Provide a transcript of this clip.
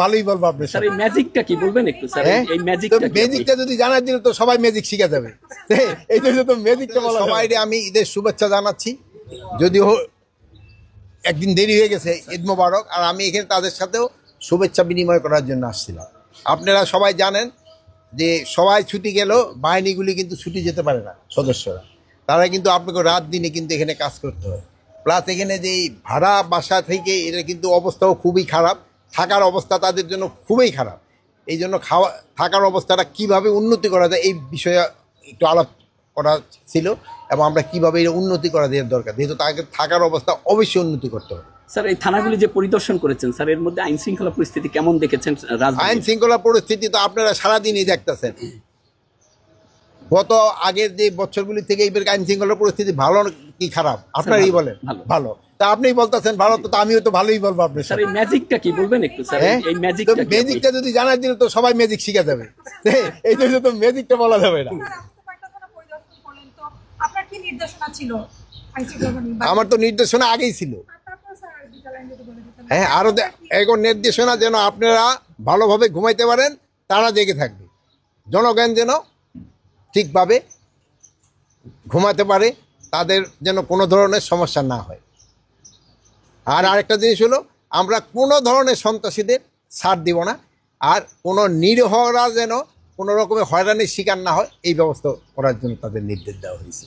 ভালোই বলবো আপনি। স্যার এই ম্যাজিকটা কি বলবেন একটু স্যার? এই ম্যাজিকটা যদি জানার জন্য তো সবাই ম্যাজিক শিখে যাবে। এই জন্য তো ম্যাজিকটা বলা। সবাই আমি ঈদের শুভেচ্ছা জানাচ্ছি, যদিও একদিন দেরি হয়ে গেছে, ঈদ মোবারক। আর আমি এখানে তাদের সাথেও শুভেচ্ছা বিনিময় করার জন্য আসছিলাম। আপনারা সবাই জানেন যে সবাই ছুটি গেল, বাহিনীগুলি কিন্তু ছুটি যেতে পারে না, সদস্যরা তারা কিন্তু আপনাকে রাত দিনে কিন্তু এখানে কাজ করতে হয়। প্লাস এখানে যে ভাড়া বাসা থেকে এটা কিন্তু অবস্থাও খুবই খারাপ, থাকার অবস্থা তাদের জন্য খুবই খারাপ। এই জন্য থাকার অবস্থাটা কিভাবে উন্নতি করা যায় এই বিষয়ে একটু আলাপ করা ছিল, এবং আমরা কিভাবে এটা উন্নতি করা দেওয়ার দরকার, যেহেতু তাকে থাকার অবস্থা অবশ্যই উন্নতি করতে হবে। স্যার এই থানাগুলি যে পরিদর্শন করেছেন স্যার, এর মধ্যে আইন শৃঙ্খলা পরিস্থিতি কেমন দেখেছেন? আইন শৃঙ্খলা পরিস্থিতি তো আপনারা সারাদিনই দেখতেছেন। গত আগের যে বছরগুলি থেকে এবার আইন শৃঙ্খলা পরিস্থিতি ভালো কি খারাপ আপনারই বলেন? ভালো। তা আপনিই বলতেছেন ভালো, তো আমিও তো ভালোই বলবো আপনি। স্যার এই ম্যাজিকটা কি বলবেন একটু স্যার? এই ম্যাজিকটা যদি জানার জন্য তো সবাই ম্যাজিক শিখে যাবে। এই জন্য তো ম্যাজিকটা বলা যাবে না। আমার তো নির্দেশনা আগেই ছিল। হ্যাঁ, আরো এখন নির্দেশনা যেন আপনারা ভালোভাবে ঘুমাইতে পারেন, তারা জেগে থাকবে, জনগণ যেন ঠিকভাবে ঘুমাতে পারে, তাদের যেন কোনো ধরনের সমস্যা না হয়। আর আরেকটা জিনিস হলো, আমরা কোনো ধরনের সন্ত্রাসীদের ছাড় দিব না, আর কোনো নিরীহরা যেন কোনো রকমের হয়রানির শিকার না হয় এই ব্যবস্থা করার জন্য তাদের নির্দেশ দেওয়া হয়েছে।